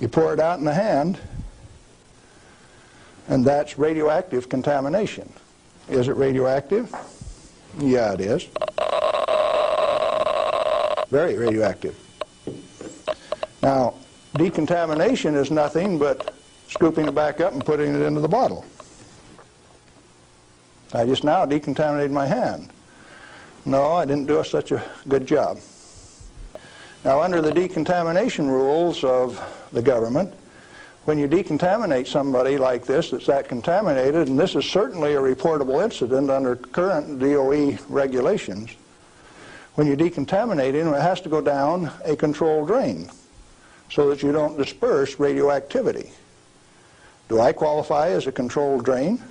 You pour it out in the hand, and that's radioactive contamination. Is it radioactive? Yeah, it is. Very radioactive. Now, decontamination is nothing but scooping it back up and putting it into the bottle. I just now decontaminated my hand. No, I didn't do such a good job. Now, under the decontamination rules of the government, when you decontaminate somebody like this that's that contaminated, and this is certainly a reportable incident under current DOE regulations, when you decontaminate him, it has to go down a controlled drain so that you don't disperse radioactivity. Do I qualify as a controlled drain?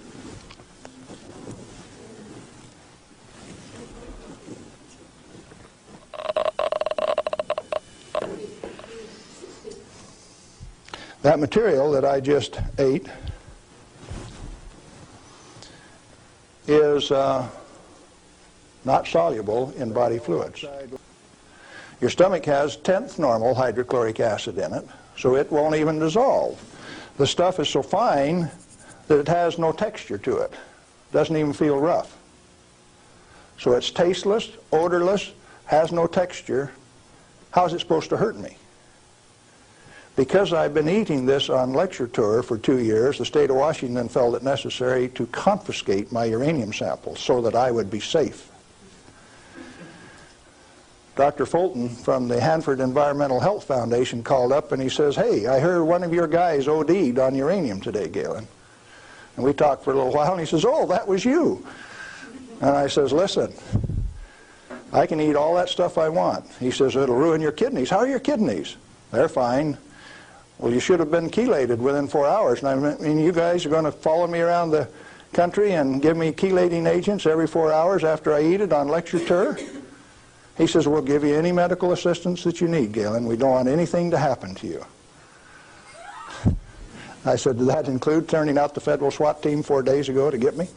That material that I just ate is not soluble in body fluids. Your stomach has 10th normal hydrochloric acid in it, so it won't even dissolve. The stuff is so fine that it has no texture to it. Doesn't even feel rough. So it's tasteless, odorless, has no texture. How's it supposed to hurt me? Because I've been eating this on lecture tour for 2 years, the state of Washington felt it necessary to confiscate my uranium samples so that I would be safe. Dr. Fulton from the Hanford Environmental Health Foundation called up and he says, "Hey, I heard one of your guys OD'd on uranium today, Galen." And we talked for a little while and he says, "Oh, that was you." And I says, "Listen, I can eat all that stuff I want." He says, "It'll ruin your kidneys." "How are your kidneys?" "They're fine." "Well, you should have been chelated within 4 hours. And I mean, you guys are going to follow me around the country and give me chelating agents every 4 hours after I eat it on lecture tour?" He says, "We'll give you any medical assistance that you need, Galen. We don't want anything to happen to you." I said, "Did that include turning out the federal SWAT team 4 days ago to get me?"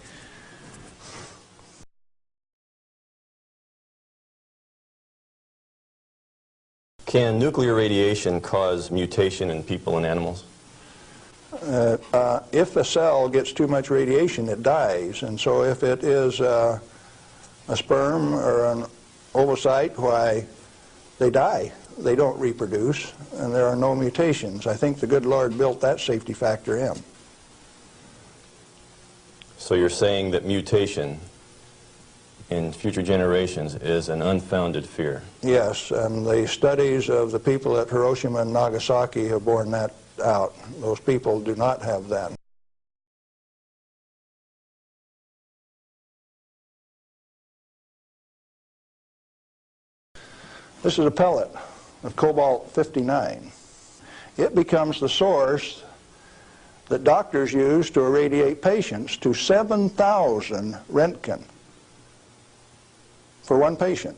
Can nuclear radiation cause mutation in people and animals? If a cell gets too much radiation, it dies. And so if it is a sperm or an ovocyte, why, they die. They don't reproduce, and there are no mutations. I think the good Lord built that safety factor in. So you're saying that mutation in future generations is an unfounded fear? Yes, and the studies of the people at Hiroshima and Nagasaki have borne that out. Those people do not have that. This is a pellet of cobalt-59. It becomes the source that doctors use to irradiate patients to 7,000 Roentgen for one patient.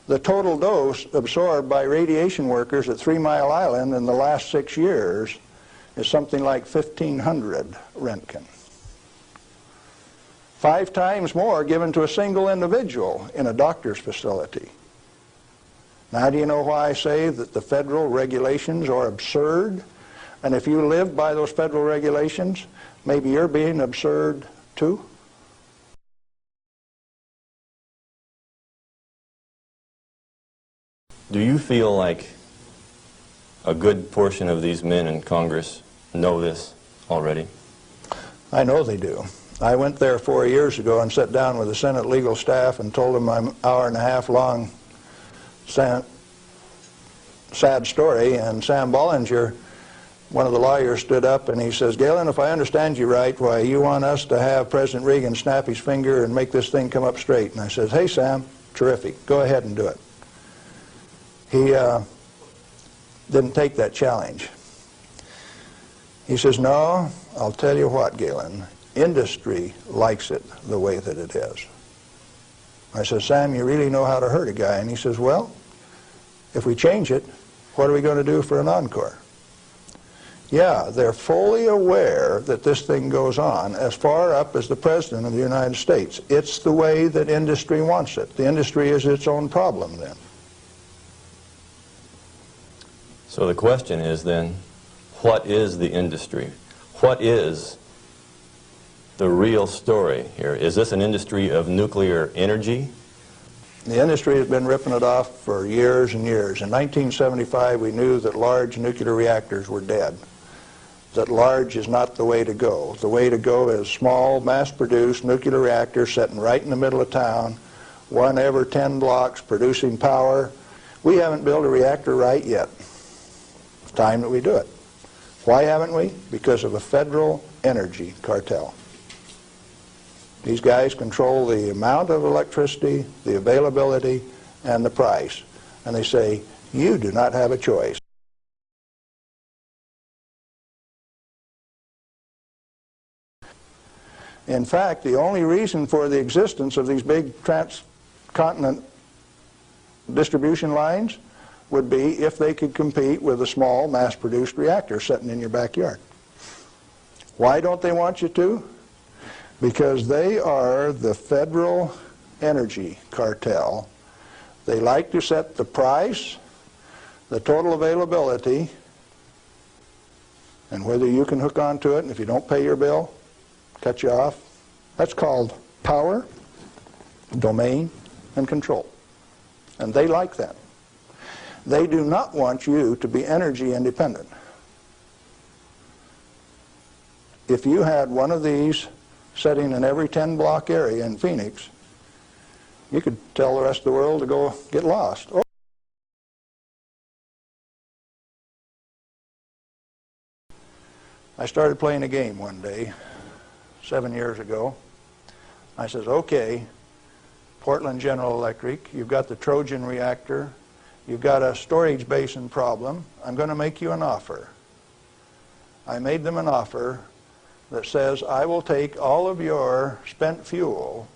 The total dose absorbed by radiation workers at 3 Mile Island in the last 6 years is something like 1,500 Roentgen. 5 times more given to a single individual in a doctor's facility. Now, do you know why I say that the federal regulations are absurd? And if you live by those federal regulations, maybe you're being absurd too? Do you feel like a good portion of these men in Congress know this already? I know they do. I went there 4 years ago and sat down with the Senate legal staff and told them my hour-and-a-half long sad story, and Sam Bollinger, one of the lawyers, stood up and he says, "Galen, if I understand you right, why, you want us to have President Reagan snap his finger and make this thing come up straight." And I says, "Hey, Sam, terrific. Go ahead and do it." He didn't take that challenge. He says, "No, I'll tell you what, Galen, industry likes it the way that it is." I said, "Sam, you really know how to hurt a guy." And he says, "Well, if we change it, what are we going to do for an encore?" Yeah, they're fully aware that this thing goes on as far up as the President of the United States. It's the way that industry wants it. The industry is its own problem then. So the question is then, what is the industry? What is the real story here? Is this an industry of nuclear energy? The industry has been ripping it off for years and years. In 1975, we knew that large nuclear reactors were dead, that large is not the way to go. The way to go is small, mass-produced nuclear reactors sitting right in the middle of town, one every 10 blocks producing power. We haven't built a reactor right yet. It's time that we do it. Why haven't we? Because of a federal energy cartel. These guys control the amount of electricity, the availability, and the price. And they say, you do not have a choice. In fact, the only reason for the existence of these big transcontinent distribution lines would be if they could compete with a small mass-produced reactor sitting in your backyard. Why don't they want you to? Because they are the federal energy cartel. They like to set the price, the total availability, and whether you can hook onto it, and if you don't pay your bill, cut you off. That's called power, domain, and control. And they like that. They do not want you to be energy independent. If you had one of these setting in every 10-block area in Phoenix, you could tell the rest of the world to go get lost. I started playing a game one day, 7 years ago. I says, okay, Portland General Electric, you've got the Trojan reactor, you've got a storage basin problem, I'm going to make you an offer. I made them an offer that says, I will take all of your spent fuel,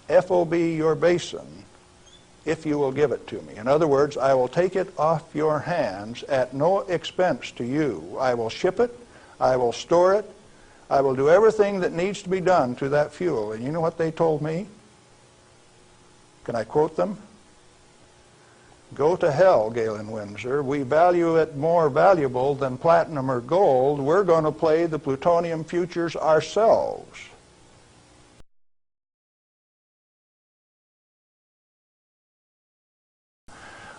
FOB your basin, if you will give it to me. In other words, I will take it off your hands at no expense to you. I will ship it, I will store it, I will do everything that needs to be done to that fuel. And you know what they told me? Can I quote them? Go to hell, Galen Windsor. We value it more valuable than platinum or gold. We're going to play the plutonium futures ourselves.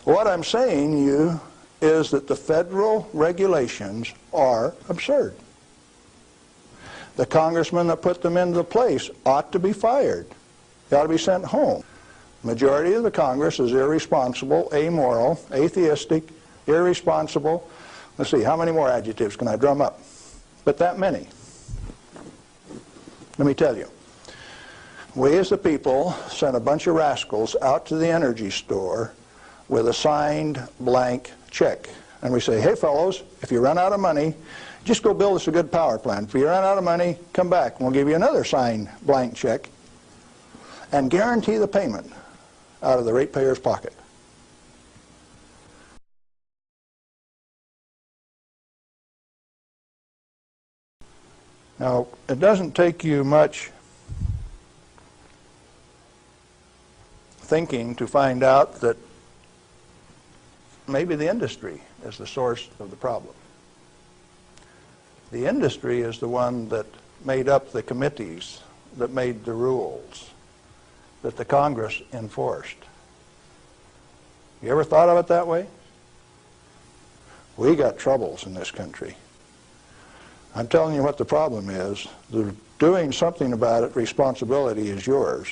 What I'm saying to you is that the federal regulations are absurd. The congressman that put them into place ought to be fired. They ought to be sent home. Majority of the Congress is irresponsible, amoral, atheistic, irresponsible. Let's see, how many more adjectives can I drum up? But that many. Let me tell you. We as the people sent a bunch of rascals out to the energy store with a signed blank check. And we say, hey fellows, if you run out of money, just go build us a good power plant. If you run out of money, come back and we'll give you another signed blank check and guarantee the payment out of the ratepayer's pocket. Now, it doesn't take you much thinking to find out that maybe the industry is the source of the problem. The industry is the one that made up the committees that made the rules that the Congress enforced. You ever thought of it that way? We got troubles in this country. I'm telling you what the problem is. Doing something about it, responsibility is yours.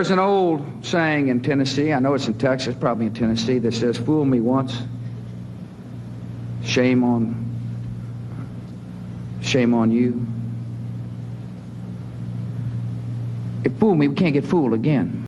There's an old saying in Tennessee, I know it's in Texas, probably in Tennessee, that says, fool me once, shame on you. If fool me, we can't get fooled again.